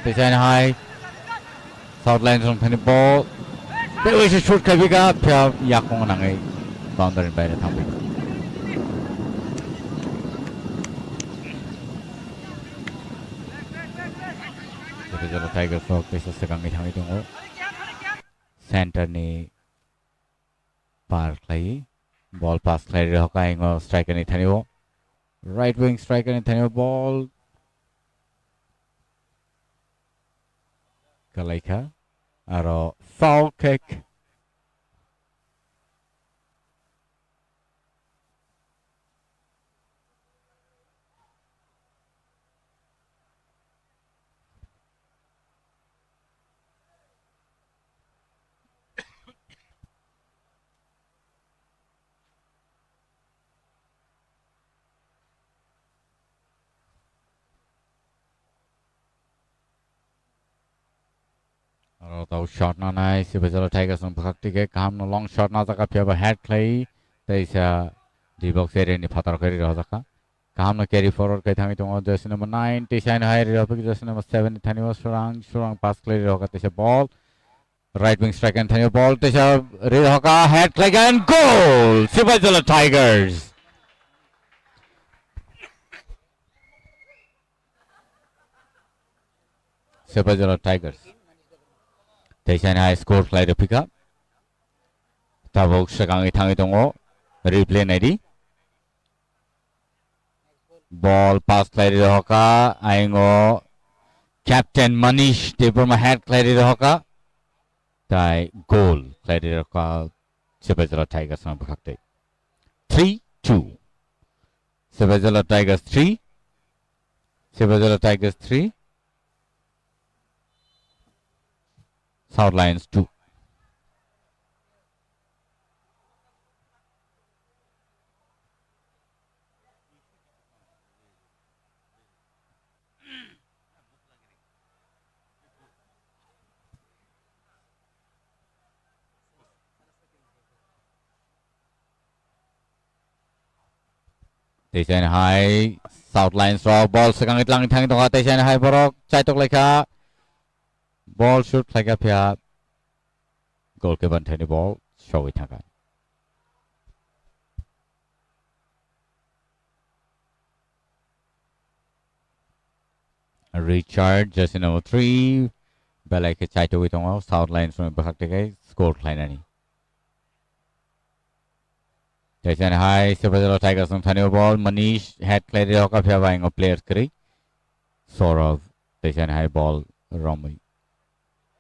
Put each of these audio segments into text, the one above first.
Design high. South line from Penny ball. There was a short Kaviga. Pia Yakong Nangai. Boundary by the Tambi. The Tiger Frog is a second meeting. Center ni par clay. Ball pass clay. Hokaing striker ni Tanio. Right wing striker ni Tanio ball. Kalaika. Aro foul kick. Tàu shot nó này, si bây giờ Tigers nó bắt cái cam nó long shot nó ra cái head play, đây sẽ đi box area này phát ra rồi ra cam nó carry forward cái thằng itu jersey number 9, Tishan high rồi cái jersey number 7 thằng nó surang pass play rồi cái thế ball, right wing strike and thằng ball thế rồi cái head play and goal, si bây giờ Tigers. Si bây giờ Tigers. Tishan high score play pick up. Tabok sekarang itu tunggu replay nadi. Ball pass play di hoka, aingo Captain Manish di perma head play di hoka. Tai goal play di hoka. Sebajala Tigers na berkata 3-2. Sebajala Tigers 3. Sebajala Tigers 3. South Lions 2. Tishan high South Lions draw ball sekarang itu lang thang tongkat Tishan high borok cai tok leka ball shoot leka pia goalkeeper thani ball show it thanga Richard jersey number 3 belai ke cai tok itong South Lions from bahak tekai score line ani Tishan high Sebajala Tigers from thani ball Manish head play di hoka pia baing players kri Saurav Tishan high ball Romy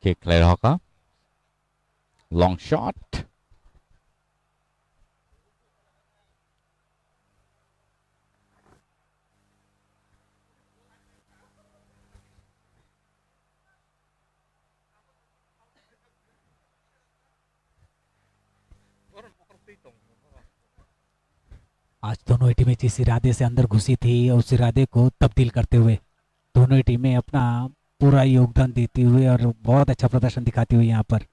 kick play hoka long shot आज दोनों ही टीमें जिस इरादे से अंदर घुसी थी उस इरादे को तब्दील करते हुए दोनों ही टीमें अपना पूरा योगदान देते हुए और बहुत अच्छा प्रदर्शन दिखाती हुई यहाँ पर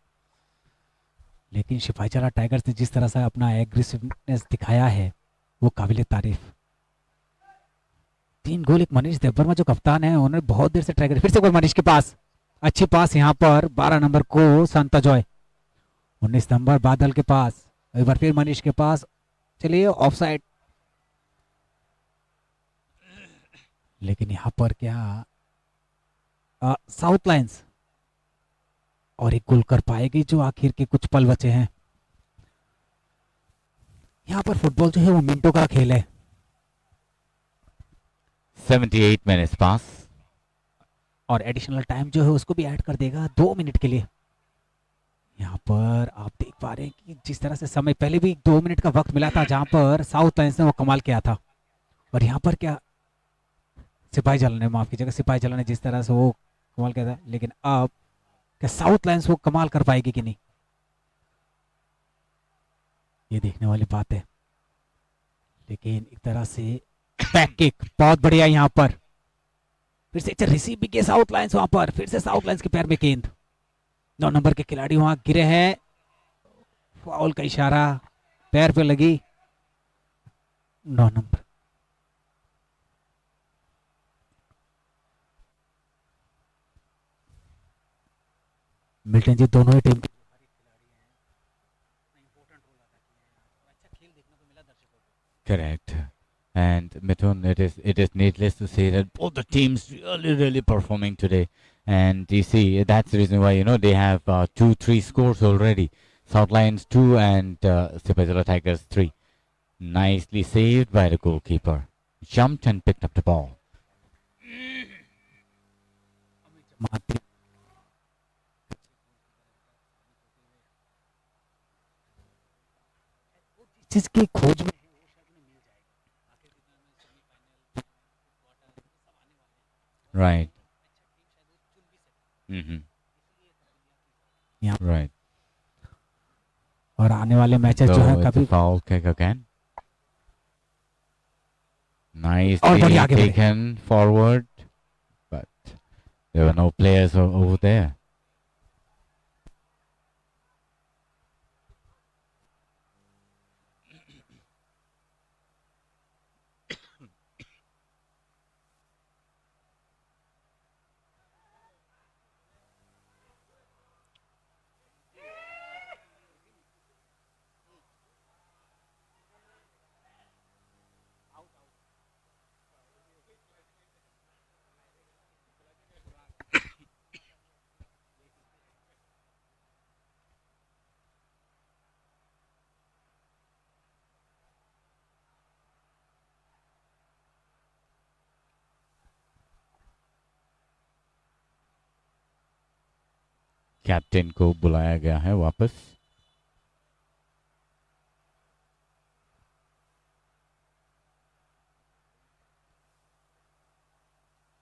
लेकिन सिपाहीजला टाइगर्स ने जिस तरह से अपना एग्रेसिवनेस दिखाया है वो काबिल तारीफ 3 गोल एक मनीष देववर्मा जो कप्तान है उन्होंने बहुत देर से ट्राई करी फिर से गोल मनीष के पास अच्छी पास यहाँ पर 12 नंबर को संता जॉय 19 नंबर बादल के पास एक बार फिर मनीष के पास चलिए ऑफसाइड लेकिन यहाँ पर क्या साउथ लाइंस और एक गोल कर पाएगी जो आखिर के कुछ पल बचे हैं यहाँ पर फुटबॉल जो है वो मिनटों का खेल है 78 minutes pass और एडिशनल टाइम जो है उसको भी ऐड कर देगा 2 मिनट के लिए यहाँ पर आप देख पा रहे हैं कि जिस तरह से समय पहले भी 2 मिनट का वक्त मिला था जहां पर साउथ लाइंस ने वो कमाल किया था और यहाँ पर क्या सिपाहीजला ने माफ कीजिएगा सिपाहीजला ने जिस तरह से वो कमाल किया था लेकिन अब क्या साउथ लाइंस वो कमाल कर पाएगी कि नहीं ये देखने वाली बात है लेकिन एक तरह से बैक किक बहुत बढ़िया यहाँ पर फिर से रिसीव भी किया साउथ लाइंस वहां पर फिर से साउथ लाइंस के पैर में गेंद 9 नंबर के खिलाड़ी वहां गिरे हैं फाउल का इशारा पैर पे लगी 9 नंबर मिल्टन जी दोनों ही टीम के Correct. And Mithun, it is needless to say that both the teams really performing today. And you see, that's the reason why they have 2-3 scores already. South Lions 2 and Sipazula Tigers 3. Nicely saved by the goalkeeper. Jumped and picked up the ball. मारते जिसकी खोज में Right. Mm-hmm. यहाँ Right. और आने वाले matches जो हैं So it's a कभी foul kick again. और Nicely बढ़िया आगे बढ़े taken forward, but there were no players over there. Captain को बुलाया गया है वापस.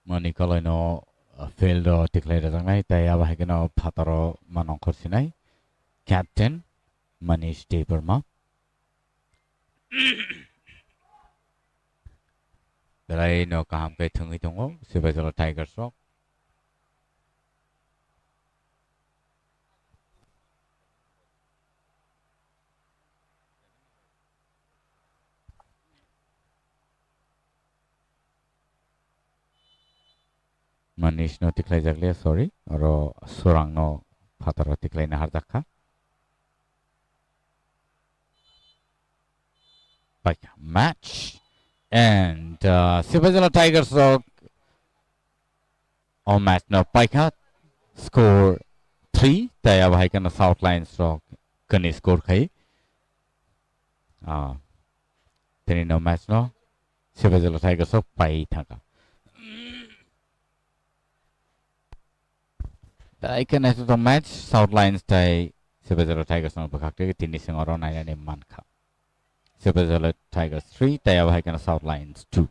Manikolay no field declared tangai taya bahagino pataro manongkorsinai. Captain Manish Debarma. Dalay no kaham kay tungi tungo Sibazolo Tigers rock. Manish no declare jaglia sorry oro surang no pataro declare na hardaka. Like match and Sibazolo Tigers rock on match no paika score 3 taya bahagino South Lions rock kani score kai. Tini no match no Sibazolo Tigers rock pai thanga. Ikan itu to match South Lions tai Sibazolo Tigers no bakakte tini sing oro naina ni manka. Sibazolo Tigers 3 tai abahaikan South Lions 2.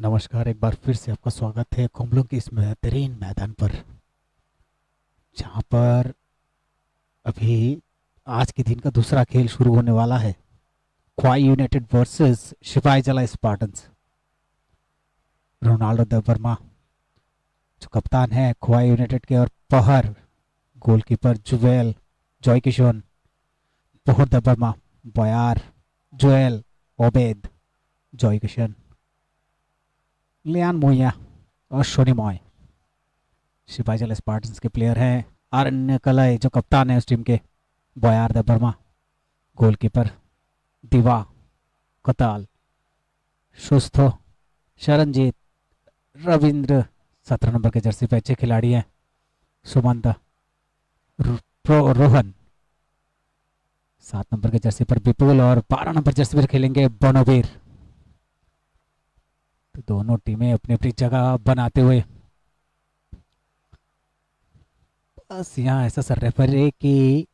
नमस्कार, एक बार फिर से आपका स्वागत है कुंबलों के इस बेहतरीन मैदान पर, जहां पर अभी आज के दिन का दूसरा खेल शुरू होने वाला है। ख्वाई यूनाइटेड वर्सेस सिपाही जला स्पार्टन्स। रोनाल्डो द वर्मा जो कप्तान है ख्वाई यूनाइटेड के, और पहर गोलकीपर जुवेल जॉय किशोन, पोहर द वर्मा, बयार जोएल ओबेद जॉय किशन, लियान मोया और शोनी मॉय सिपाही जला स्पार्टन्स के प्लेयर हैं। आरण्य कलय जो कप्तान है उस टीम के, बयार द वर्मा गोलकीपर, दिवा कताल, सुस्थो, शरणजीत, रविंद्र 17 नंबर के जर्सी पे अच्छे खिलाड़ी हैं, सुमंत, रोहन 7 नंबर के जर्सी पर विपुल, और 12 नंबर जर्सी पर खेलेंगे बनोवीर। तो दोनों टीमें अपनी अपनी जगह बनाते हुए, बस यहाँ ऐसा सर रेफरी की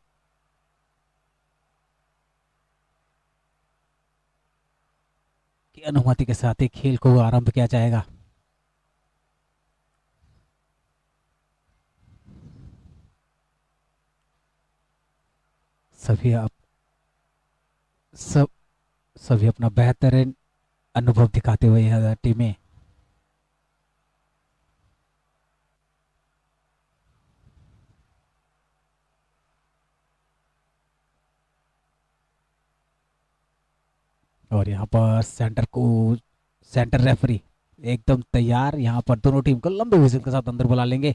अनुमति के साथ ही खेल को आरंभ किया जाएगा। सभी आप सभी अपना बेहतरीन अनुभव दिखाते हुए यह टीमें और यहाँ पर सेंटर रेफरी एकदम तैयार। यहाँ पर दोनों टीम को लंबे विजिल के साथ अंदर बुला लेंगे।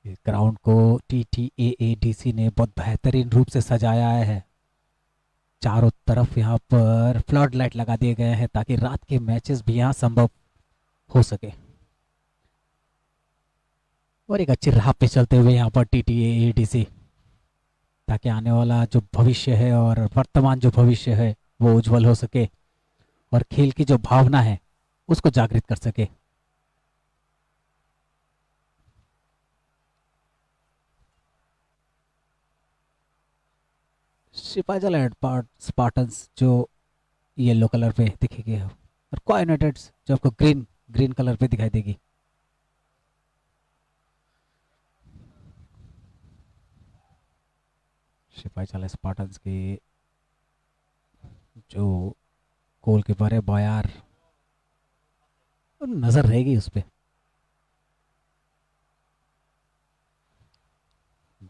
इस ग्राउंड को TTAADC ने बहुत बेहतरीन रूप से सजाया है। चारों तरफ यहाँ पर फ्लड लाइट लगा दिए गए हैं ताकि रात के मैचेस भी यहाँ संभव हो सके, और एक अच्छी राह पे चलते हुए यहाँ पर TTAADC, ताकि आने वाला जो भविष्य है और वर्तमान जो भविष्य है वो उज्जवल हो सके और खेल की जो भावना है उसको जागृत कर सके। सिपाही जला स्पार्टन्स जो येलो कलर पे दिखेगी, और ख्वाई यूनाइटेड जो आपको ग्रीन ग्रीन कलर पे दिखाई देगी। सिपाही जला स्पार्टन्स की जो गोलकीपर है बयार, नजर रहेगी उस पर।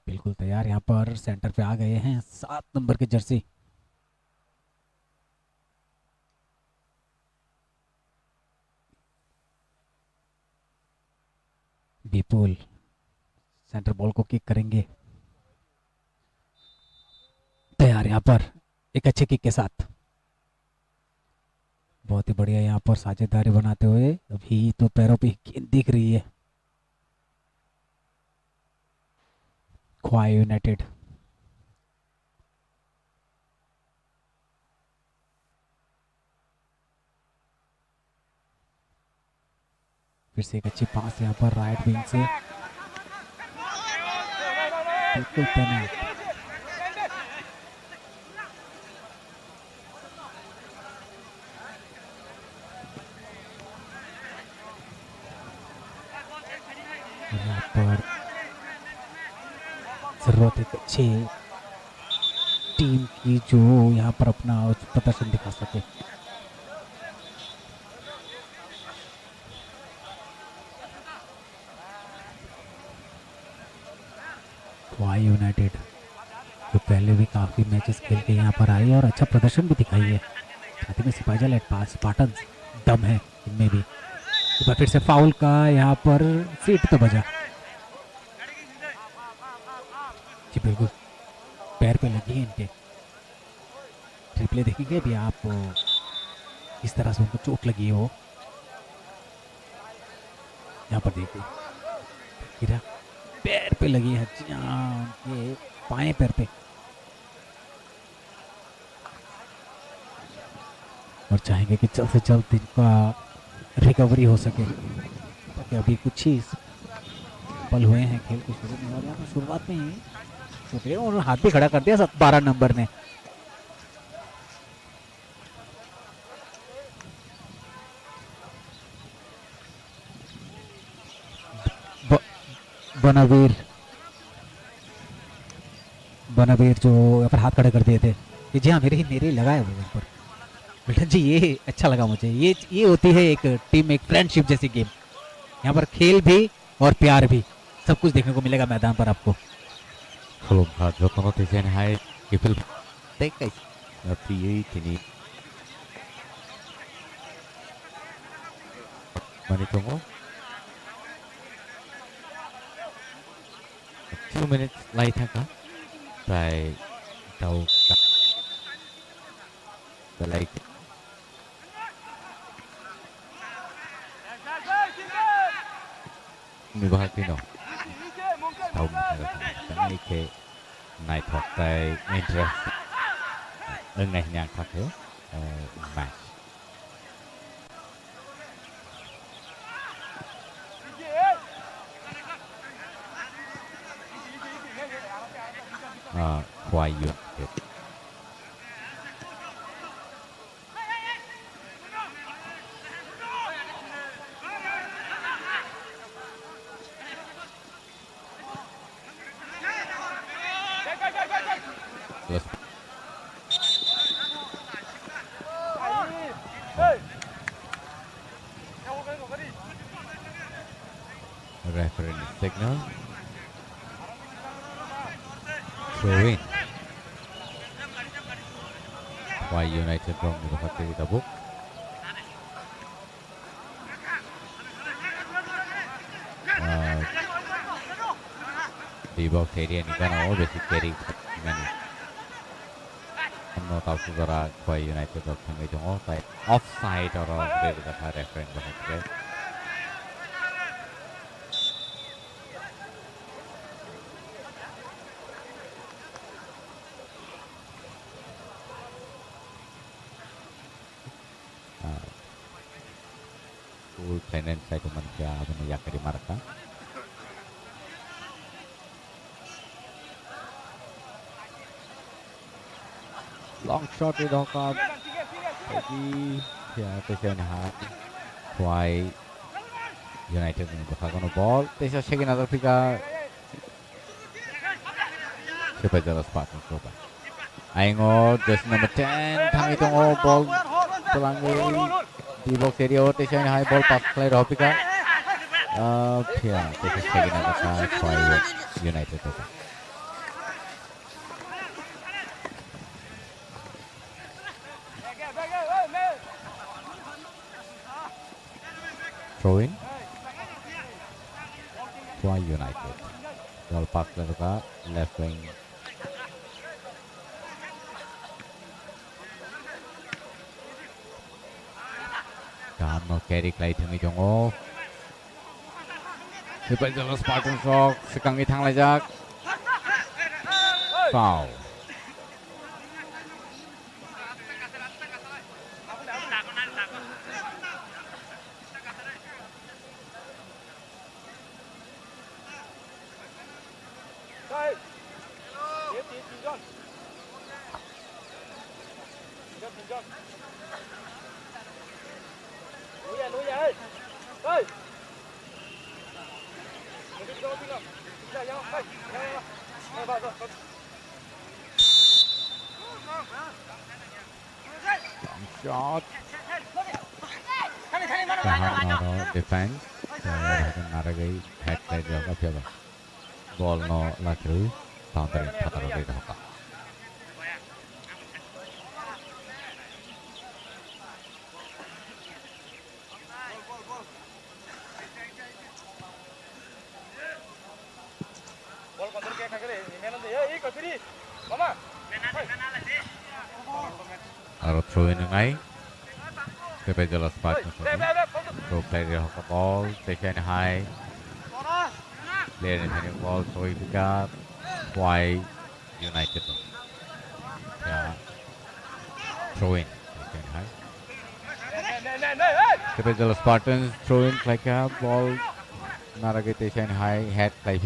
बिल्कुल तैयार, यहाँ पर सेंटर पे आ गए हैं 7 नंबर की जर्सी विपुल। सेंटर बॉल को किक करेंगे, तैयार यहाँ पर एक अच्छे किक के साथ। बहुत ही बढ़िया यहाँ पर साझेदारी बनाते हुए, अभी तो पैरों पे गेंद दिख रही है ख्वाई यूनाइटेड। फिर से एक अच्छी पास यहाँ पर राइट विंग से, बिल्कुल तैनात। यहाँ पर जरूरत एक अच्छी टीम की जो यहाँ पर अपना प्रदर्शन दिखा सके। ख्वाई यूनाइटेड जो पहले भी काफ़ी मैचेस खेल के यहाँ पर आई है और अच्छा प्रदर्शन भी दिखाई है। साथ ही में सिपाही जला स्पार्टन्स दम है इनमें भी। एक बार फिर से फाउल का यहाँ पर सीट तो बजा, जी बिल्कुल पैर पे लगी है इनके। रिप्ले देखेंगे अभी आप, इस तरह से उनको चोट लगी है वो, यहाँ पर देखिए गिरा, पैर पे लगी है, उनके बाएं पैर पे, और चाहेंगे कि जल्द से जल्द इनका रिकवरी हो सके, ताकि अभी कुछ ही पल हुए हैं खेल को शुरू में, और यहाँ पर शुरुआत में ही होती है, उन्होंने हाथ भी खड़ा कर दिया 12 नंबर ने। ब- बनवीर बनवीर जो यहाँ पर हाथ खड़े कर दिए थे, ये जी हाँ मेरे ही लगा है वो यहाँ पर। बिल्टन जी ये अच्छा लगा मुझे, ये होती है एक टीम, एक फ्रेंडशिप जैसी गेम। यहाँ पर खेल भी और प्यार भी, सब कुछ देखने को मिलेगा मैदान पर आपको। खुलुमसा जतन दैसेनहाय गिफिल टेकै फ्रियै दिनै मानि दङ 2 minutes lai थाखा fry thou belai mi bahag tino tahu karena ike naik hokai interest enggak yang kakek match quite united plus referee signal throw in quite united from the factory tabuk di box area ni kan basic carry mani no tahu saudara quite united of kami jong offside or dari kata referee bahasa full planet saya cuma siapa yang dari marka long shot di dokap lagi ya tesan hat quite united ini bakal kono ball tesan segini ada pika siapa jelas partner coba Aingo just number 10 thang itu ball pelangi di box area tesan high ball pass play Ropika ya tesan segini ada quite united coba throw in quite united ball pass play left wing Kamu carry kelai thangi jongo. Sepak jalan Spartan Shock sekang itang lajak. Foul. Shot. Tahan no defense. Tahan naragai head side jaga siapa? Ball no lakru. Boundary patah dari dah. Harus throw in ngay. Sepak jelas partner. So play the ball, take high. Player ini ball, so itu quite united. Yeah. Throw in. Take high. Sepak jelas Spartans throw in like a ball. Naragite high head like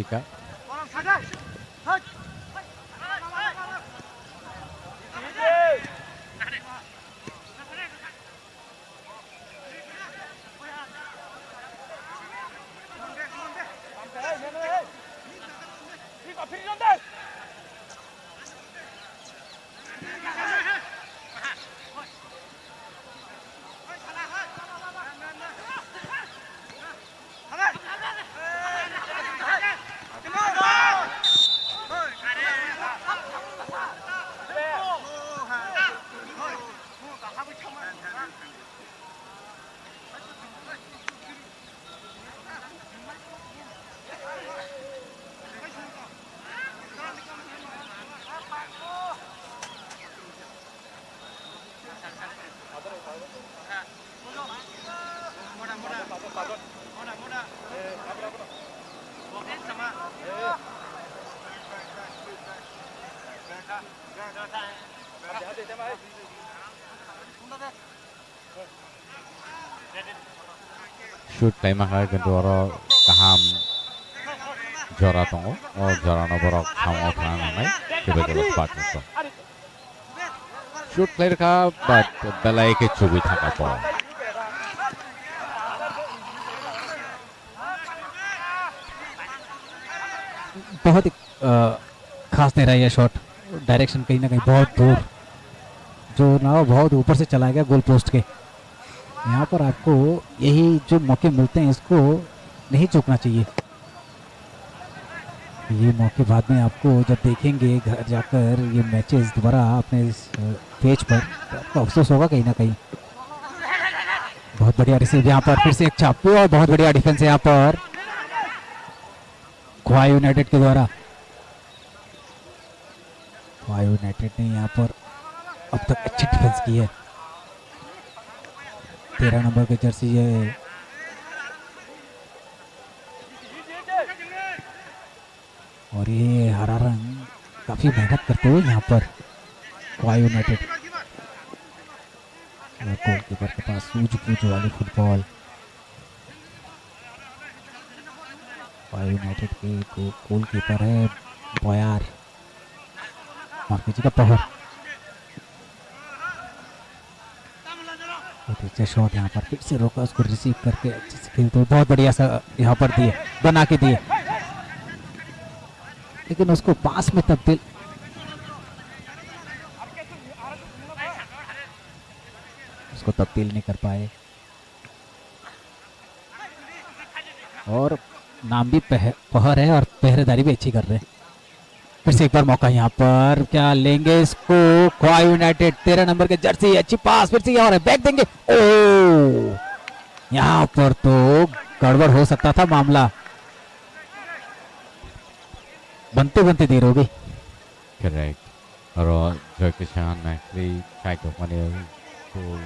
shoot play maka কিন্তু oro kaham jora tongo o jora no borok khamo thana nai sebetulnya Parkinson shoot play ka but belai ke chubi thaka po बहुत ही खास नहीं रहा ये shot direction कहीं ना कहीं बहुत दूर जो ना बहुत ऊपर से चला गया गोल पोस्ट के यहाँ पर आपको यही जो मौके मिलते हैं इसको नहीं चूकना चाहिए ये मौके बाद में आपको जब देखेंगे घर जाकर ये मैचेस दोबारा अपने पेज पर तो आपको अफसोस होगा कहीं ना कहीं बहुत बढ़िया रिसीव यहाँ पर फिर से एक छापू और बहुत बढ़िया डिफेंस है यहाँ पर गोवा यूनाइटेड के द्वारा गोवा यूनाइटेड ने यहाँ पर अब तक अच्छी डिफेंस की है 13 नंबर की जर्सी है और ये हरा रंग काफी मेहनत करते हुए यहाँ पर गोवा यूनाइटेड गोलकीपर के पास सूझबूझ वाली फुटबॉल गोवा यूनाइटेड के गोलकीपर है बयार माफ कीजिएगा पहर पीछे शॉट यहाँ पर फिर से रोका उसको रिसीव करके अच्छे से खेलते हुए बहुत बढ़िया सा यहाँ पर दिए बना के दिए लेकिन उसको पास में तब्दील उसको तब्दील नहीं कर पाए और नाम भी पहर है और पहरेदारी भी अच्छी कर रहे हैं फिर से एक बार मौका यहाँ पर क्या लेंगे इसको गोवा यूनाइटेड 13 नंबर के जर्सी अच्छी पास फिर से और है बैक देंगे ओ यहाँ पर तो गड़बड़ हो सकता था मामला बनते बनते देर हो गई correct और Joy Kishan actually tried to win a goal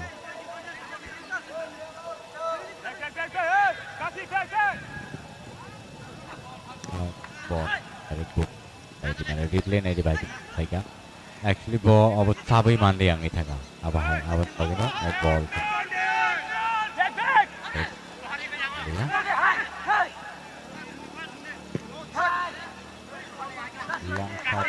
ball very good jadi mana replay नहीं dibaca saya actually ball अब साबै मान्दै आंगै थाका अब बगेन एक ball long shot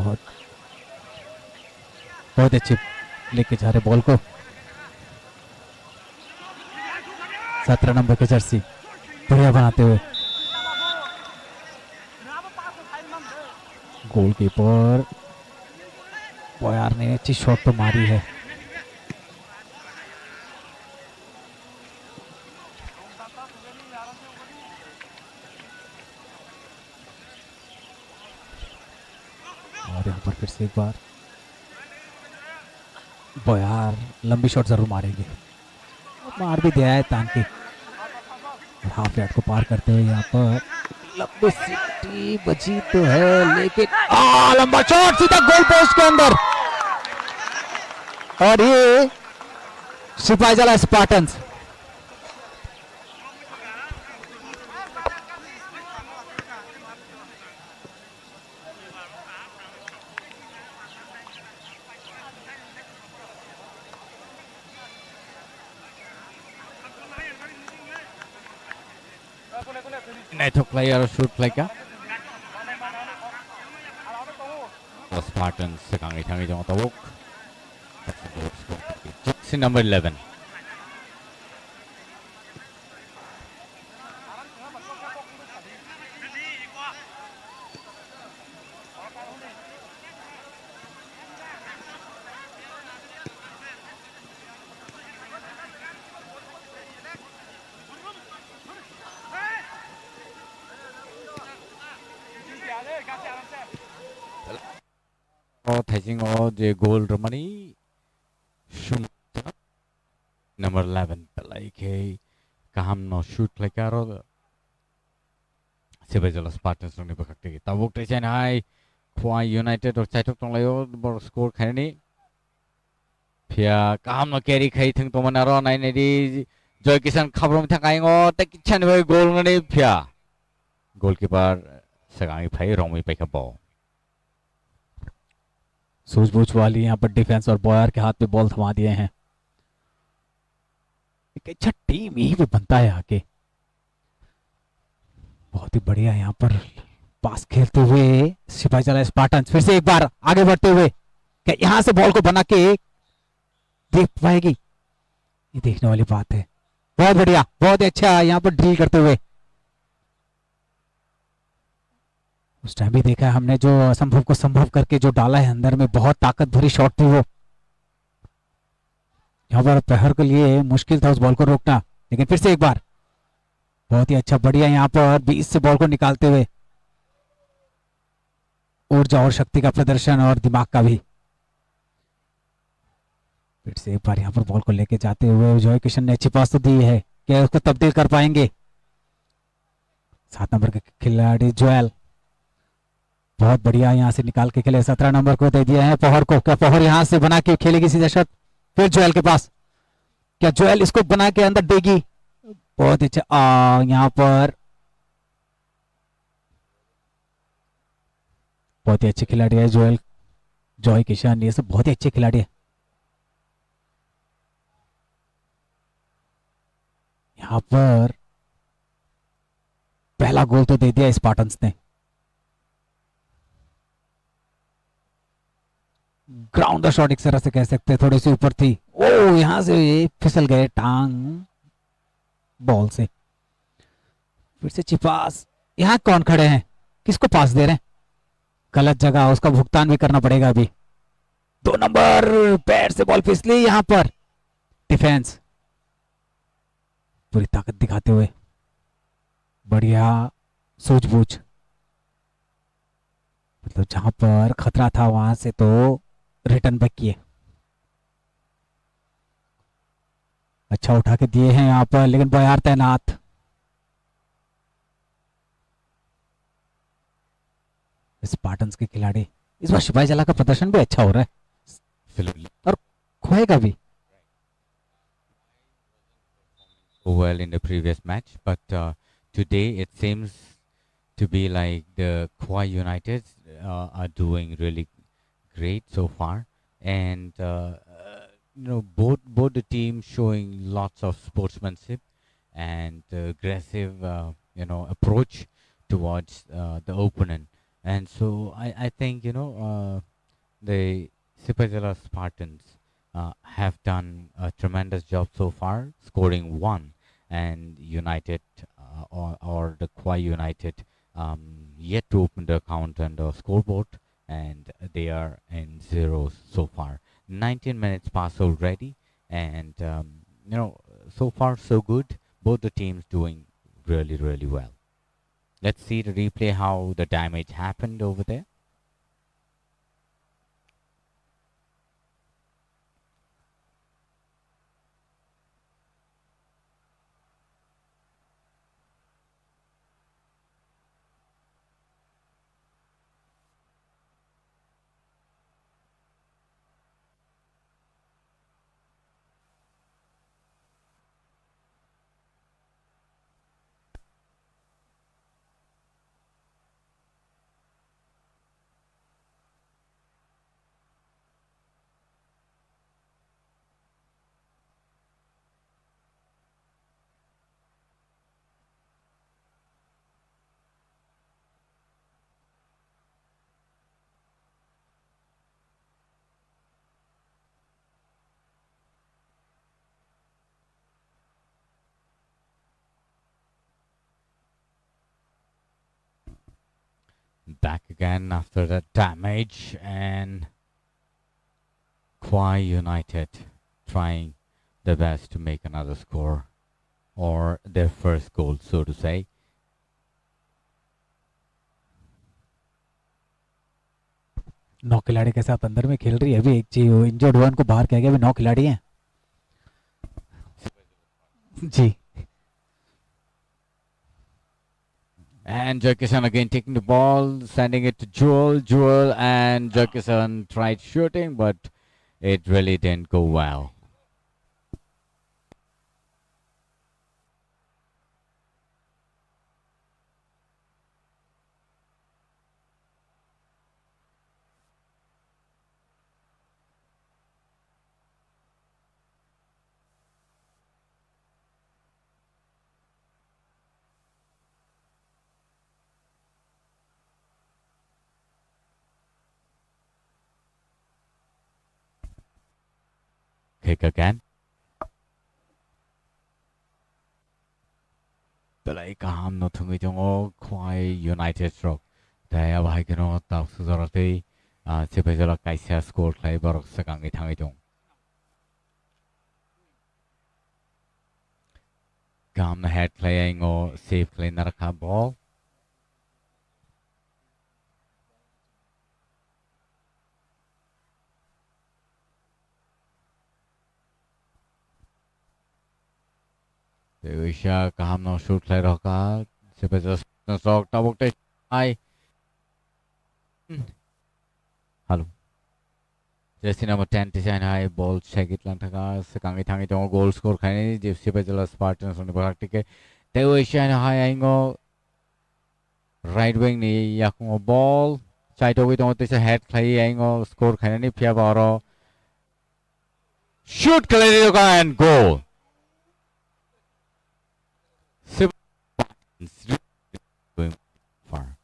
बहुत बहुत अच्छे लेके जा रहे बॉल को। 17 नंबर के जर्सी बढ़िया बनाते हुए गोलकीपर बॉयर ने अच्छी शॉट तो मारी है। और यहाँ पर फिर से एक बार बॉयर लंबी शॉट जरूर मारेंगे, मार भी दिया है तान के। और हाफ यार्ड को पार करते हुए यहाँ पर लंबी सिटी बची तो है, लेकिन लंबा शॉट सीधा गोल पोस्ट के अंदर। और ये Sipahijala Spartans Neto player shoot player. The Spartans sekarang itang itong tawag. Jersey number 11. Taking all the gold money. Number 11 like hey kaham no shoot like aro Sibajala Spartans nung nipakakti tabuk tayo hai Khwa United or Chaitok tong layo bor score khaini phia kaham no carry khai thing to manaro nai nei di Joy Kisan khabrom thakai ngo takichan bhai goal ngani phia goalkeeper sagangi phai romi paika ball सूझबूझ वाली यहाँ पर defence और Boyer के हाथ पे ball थमा दिए हैं। एक अच्छा टीम यही पे बनता है आके। बहुत ही बढ़िया यहाँ पर पास खेलते हुए सिपाहीजला स्पार्टन्स फिर से एक बार आगे बढ़ते हुए क्या यहाँ से बॉल को बना के देख पाएगी, ये देखने वाली बात है। बहुत बढ़िया, बहुत अच्छा यहाँ पर ड्रिल करते हुए। उस टाइम भी देखा है हमने जो असंभव को संभव करके जो डाला है अंदर में, बहुत ताकत भरी शॉट थी वो। यहाँ पर पहर के लिए मुश्किल था उस बॉल को रोकना, लेकिन फिर से एक बार बहुत ही अच्छा बढ़िया यहाँ पर 20 से बॉल को निकालते हुए ऊर्जा और शक्ति का प्रदर्शन और दिमाग का भी। फिर से एक बार यहाँ पर बॉल को लेके जाते हुए जॉय किशन ने अच्छी पास तो दी है, क्या उसको तब्दील कर पाएंगे? 7 नंबर के खिलाड़ी जोएल बहुत बढ़िया यहाँ से निकाल के खेले। 17 नंबर को दे दिया है पहर को, क्या पहर यहाँ से बना के खेलेगी सीधा शॉट? फिर जोएल के पास, क्या जोएल इसको बना के अंदर देगी? बहुत अच्छा यहाँ पर बहुत ही अच्छे खिलाड़ी है जोएल, जॉय किशन, ये सब बहुत ही अच्छे खिलाड़ी है। यहाँ पर पहला गोल तो दे दिया स्पार्टन्स ने। ग्राउंड शॉट एक तरह से कह सकते हैं, थोड़ी सी ऊपर थी। ओ यहां से फिसल गए टांग बॉल से। फिर से चिपास, यहाँ कौन खड़े हैं, किसको पास दे रहे हैं? गलत जगह, उसका भुगतान भी करना पड़ेगा अभी। 2 नंबर पैर से बॉल फिसली, यहाँ पर डिफेंस पूरी ताकत दिखाते हुए बढ़िया सूझबूझ, मतलब जहां पर खतरा था वहां से तो रिटर्न बैक किए। अच्छा उठा के दिए हैं यहाँ पर, लेकिन बॉयर तैनात। स्पार्टन्स के खिलाड़ी इस बार सिपाहीजला का प्रदर्शन भी अच्छा हो रहा है और खोएगा भी। well in the previous match, but today it seems to be like the Khwa United are doing really great so far, and both the teams showing lots of sportsmanship and aggressive approach towards the opponent. And so I think, the Sipajala Spartans have done a tremendous job so far, scoring one, and United or the Kwai United yet to open the account and the scoreboard, and they are in zeros so far. 19 minutes pass already, and so far so good. Both the teams doing really really well. Let's see the replay how the damage happened over there. Back again after that damage, and Kwai United trying their best to make another score or their first goal, so to say. नौ खिलाड़ी के साथ अंदर में खेल रही है अभी एक चीज इंजर्ड हुआ उनको बाहर किया गया अभी 9 खिलाड़ी हैं जी And Jerkison again taking the ball, sending it to Jewel. Jewel and Jerkison tried shooting, but it really didn't go well. Kick again. Belai kaham no thungi jongo Kwai United stroke. Daya bahai kino tak suzarati sipajala kaisa score klai barok sekangi thangi jong. Gam na head playing or safe play naraka ball. Isha kaham no shoot play roka. Sipajala stroke tabuk te ai. Halo. Jersey number 10 design high ball check it lang taka sekangi thangi jong goal score khaini je sipajala Spartans on the praktike. Teo Isha high aingo right wing ni yakung ball. Chai to with on this head play aingo score khaini pia baro. Shoot khaini and goal. Spartans going far.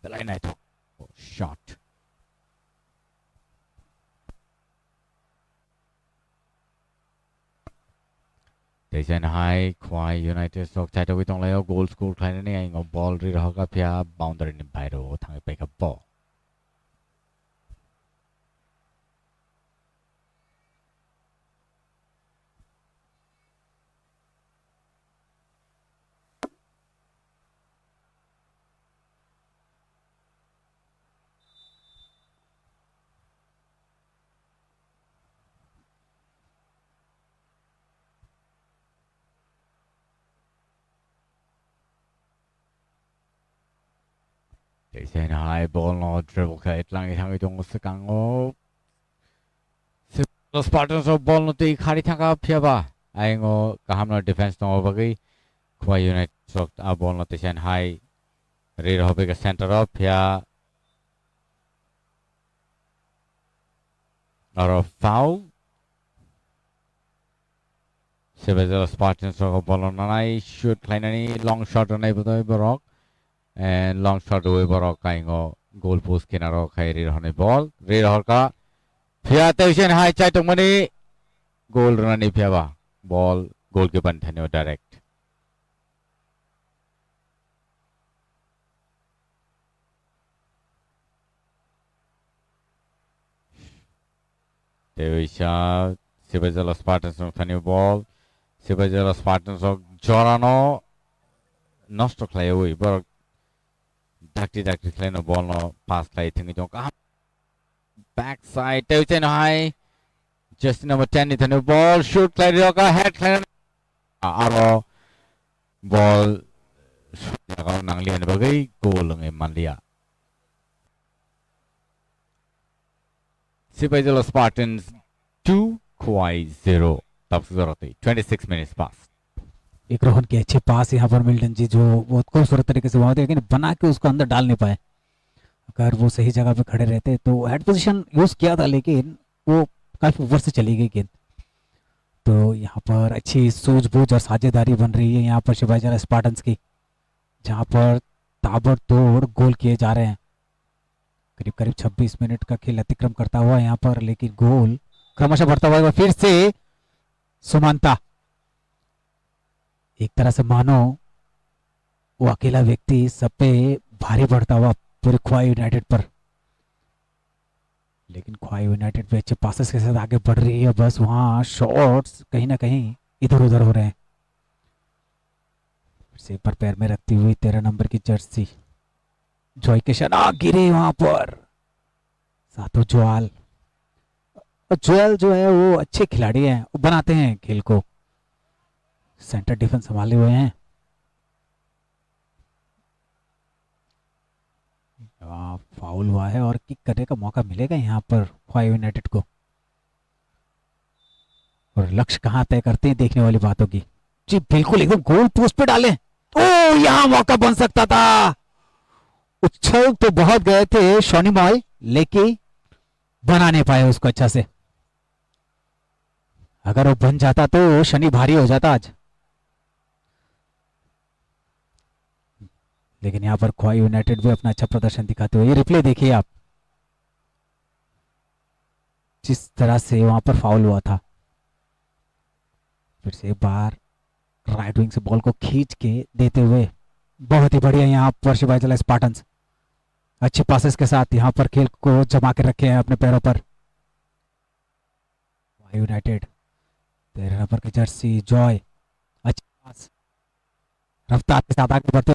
The line at shot. Design high Kwai United stock title with only a goal score khaini aingo ball ri rahoka pia boundary ni bairo thangi pick up ball. They say high ball no dribble kahit lang itang itong sekang o. The Spartans of ball no ti khari thanga phiaba. Ai ngo kaham no defense no bagi. Khwa United sok a ball no ti sen high. Rear hobe ka center of phia. Or a foul. Sebajal Spartans of ball no nai shoot kleinani long shot no nai bodoi borok. And long shot away borok kai ngo goal post kinaro khai rear hone ball. Rear horka. Phia Teusen high chai tong mani goal runani phiaba ball goal ke ban thane direct Teusen Sebajal Spartans of thane ball Sebajal Spartans of Jorano nosto khlai oi bor dakti khlai no ball no pass khlai thingi jong ka backside Teusen high just number 10 ni thane ball shoot khlai roka head khlai aro ball kalau nang lian bagai goal ngai manlia Sibajal Spartans 2 Kwai 0 तब से जरूरत है 26 minutes pass एक रोहन के अच्छे पास यहाँ पर Milton जी जो बहुत खूबसूरत तरीके से वहां थे लेकिन बना के उसको अंदर डाल नहीं पाए अगर वो सही जगह पे खड़े रहते तो हेड पोजीशन यूज किया था लेकिन वो काफी ऊपर से चली गई गेंद तो यहाँ पर अच्छी सूझबूझ और साझेदारी बन रही है यहाँ पर शिवाजी स्पार्टन्स की जहाँ पर ताबड़तोड़ गोल किए जा रहे हैं करीब करीब 26 मिनट का खेल अतिक्रम करता हुआ यहाँ पर लेकिन गोल क्रमशः बढ़ता हुआ फिर से सुमानता एक तरह से मानो वो अकेला व्यक्ति सब पे भारी बढ़ता हुआ पूरे ख्वाई यूनाइटेड पर लेकिन ख्वाई यूनाइटेड पे अच्छे पासेस के साथ आगे बढ़ रही है बस वहां शॉट्स कहीं ना कहीं इधर उधर हो रहे हैं से एक बार पैर में रखती हुई 13 नंबर की जर्सी जॉय के शना गिरे वहां पर साथों ज्वाल ज्वाल जो है वो अच्छे खिलाड़ी हैं वो बनाते हैं खेल को सेंटर डिफेंस संभाले हुए हैं फाउल हुआ है और किक करने का मौका मिलेगा यहाँ पर ख्वाई यूनाइटेड को और लक्ष्य कहाँ तय करते हैं देखने वाली बात होगी जी बिल्कुल एकदम गोल पोस्ट पे डाले ओ यहाँ मौका बन सकता था उछल तो बहुत गए थे शॉनी मॉल लेकिन बना नहीं पाए उसको अच्छा से अगर वो बन जाता तो शनि भारी हो जाता आज लेकिन यहाँ पर ख्वाई यूनाइटेड भी अपना अच्छा प्रदर्शन दिखाते हुए ये रिप्ले देखिए आप जिस तरह से वहां पर फाउल हुआ था फिर से एक बार राइट विंग से बॉल को खींच के देते हुए बहुत ही बढ़िया यहाँ पर शिवाजी स्पार्टन्स अच्छे पासेस के साथ यहाँ पर खेल को जमा के रखे हैं अपने पैरों पर यूनाइटेड 13 नंबर की जर्सी जॉय अच्छे पास रफ्तार के साथ आगे बढ़ते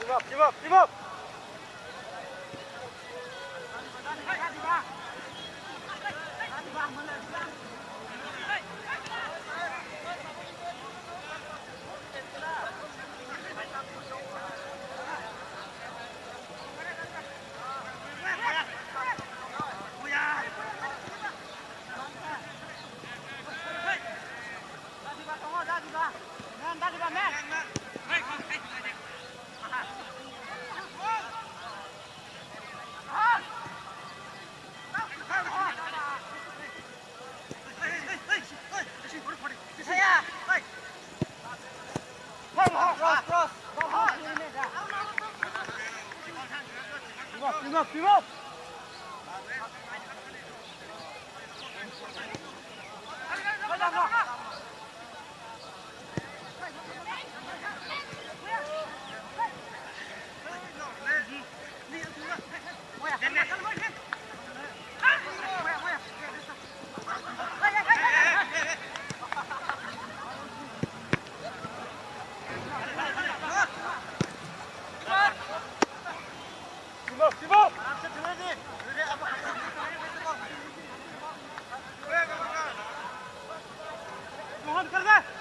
Team up! Team up! Team up! Mohan कर दे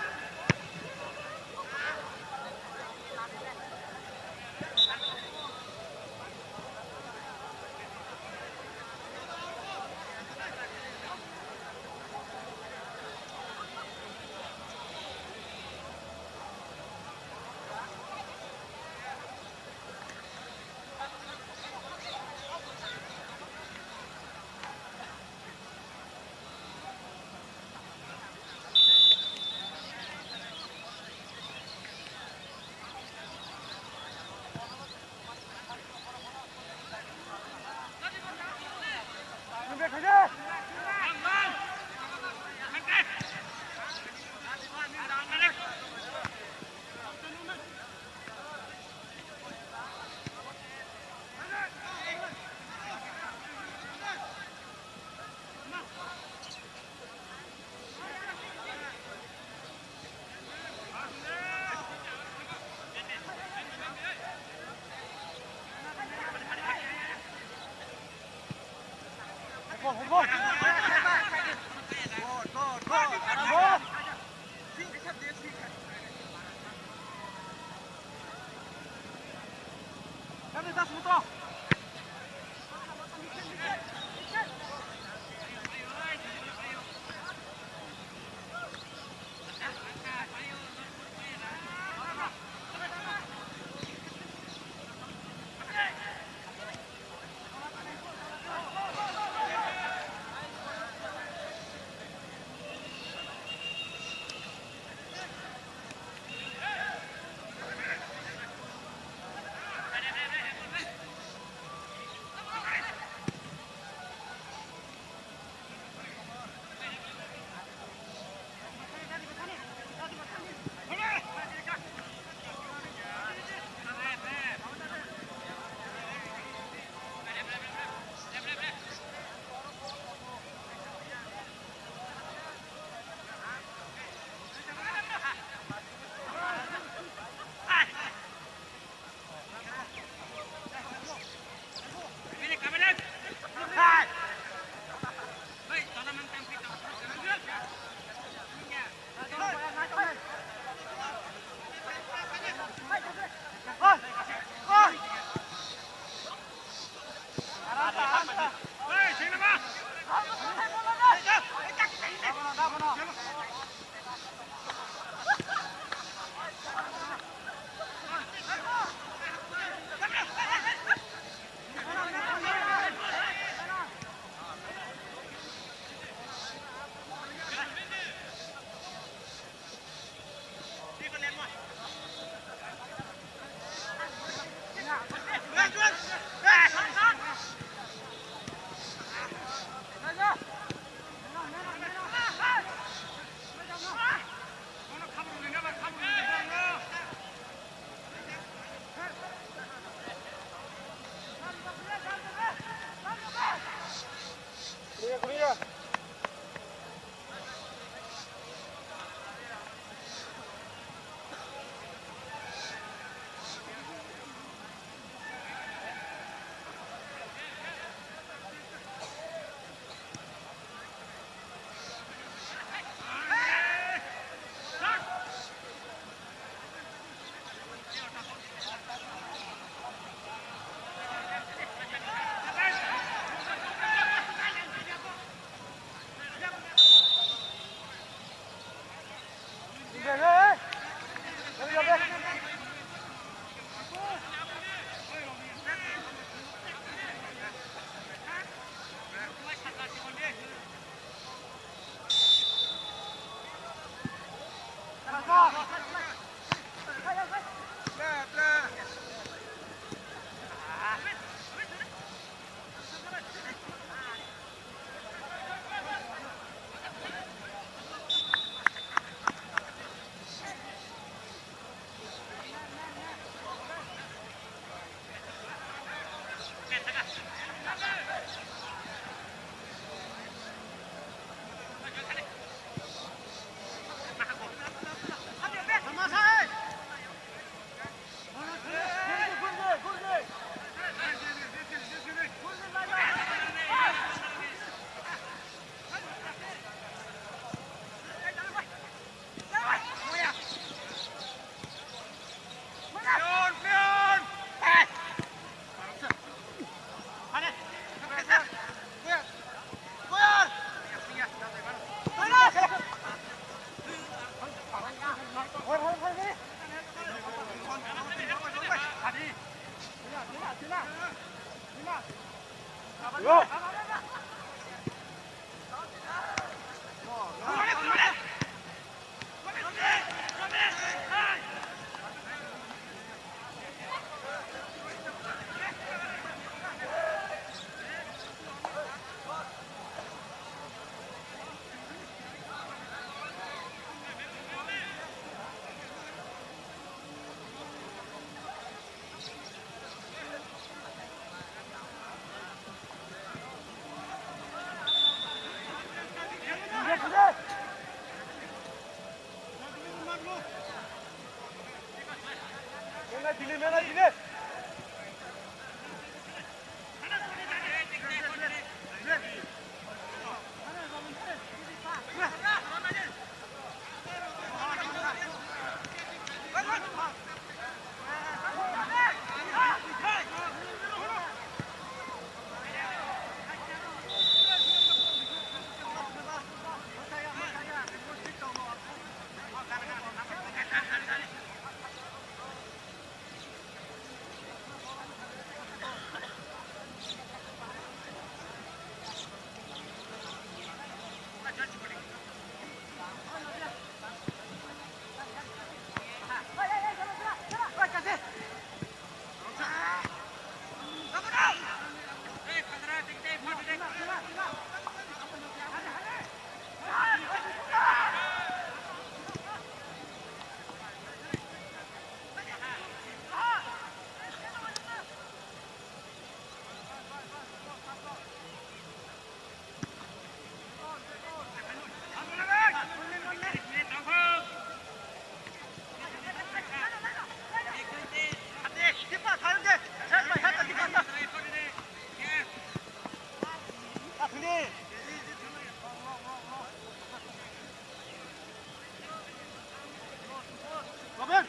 老边。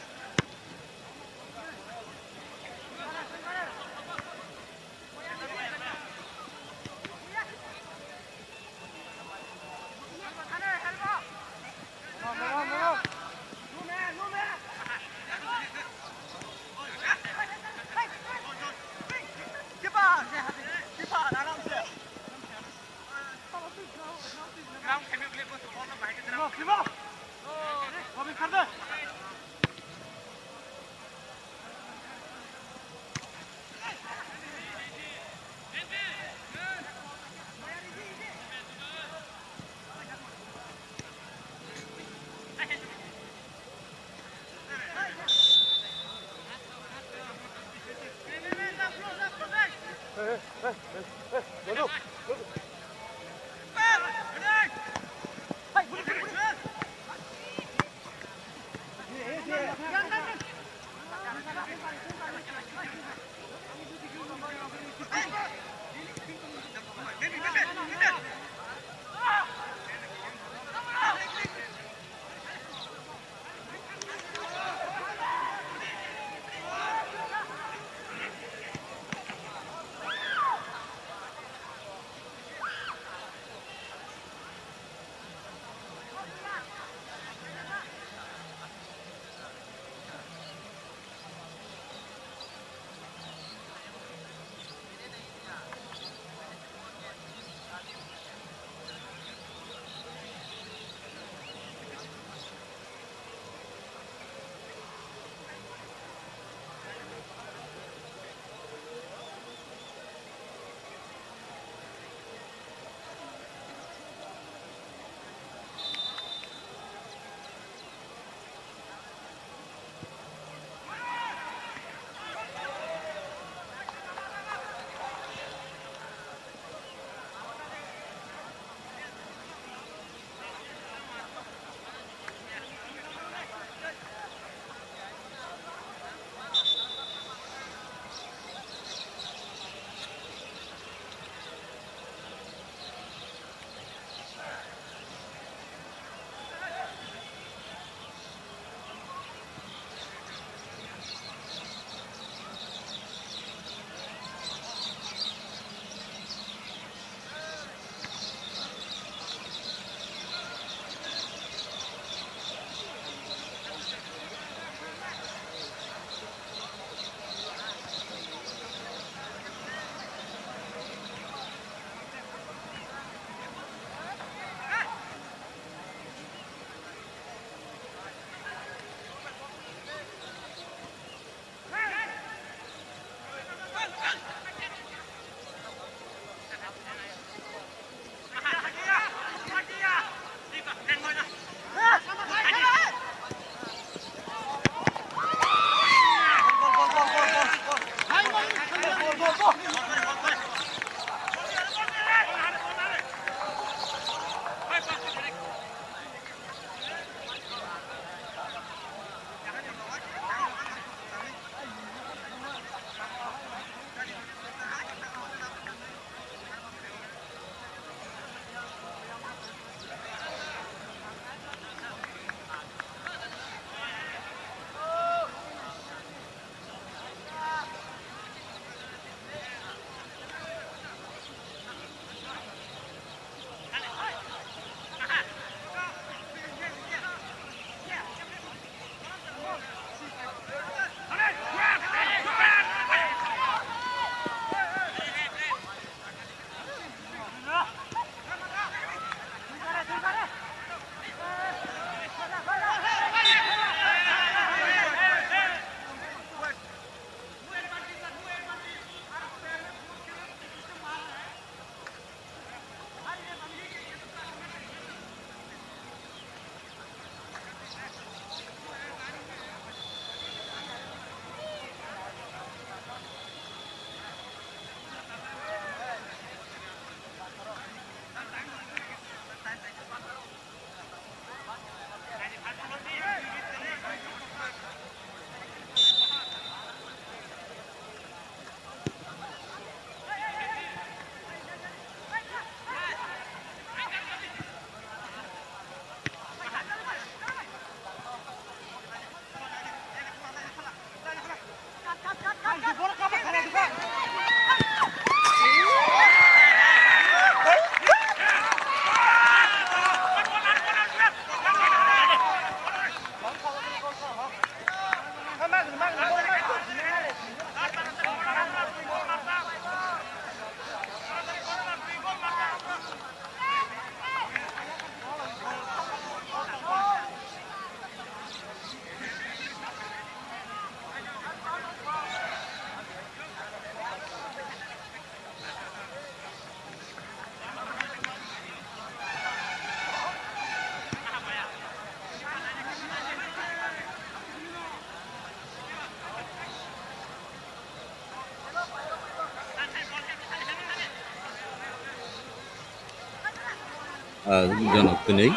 जनकनै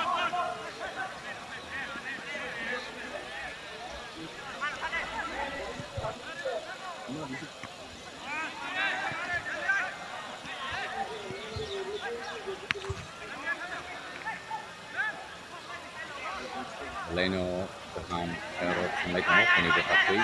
laino kaham ero sampai tengok kini bertakui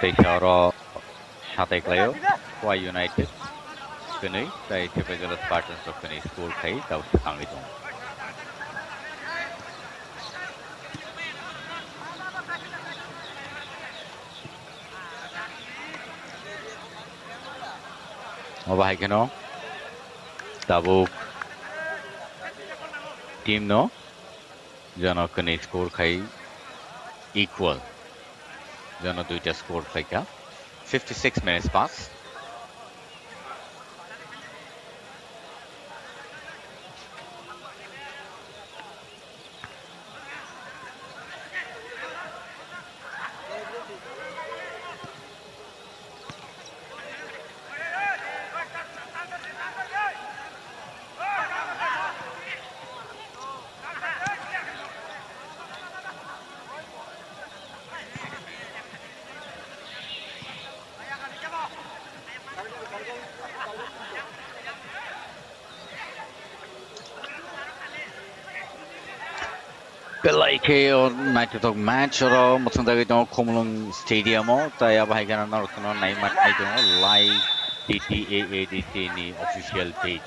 Teisaro Shatai Klayo, Y United, Kuni, the typical Spartans of Kuni School Kai, Taus Kangitong. Obahikano, Tabuk, Team No, Jano Kuni School Kai, equal. Jano do just score Kai. 56 minutes pass. Belai on night of match or Mutsundaga Komulung Stadium, Taya Bahigana Northern Night live DTAADT ni official page.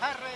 Herre.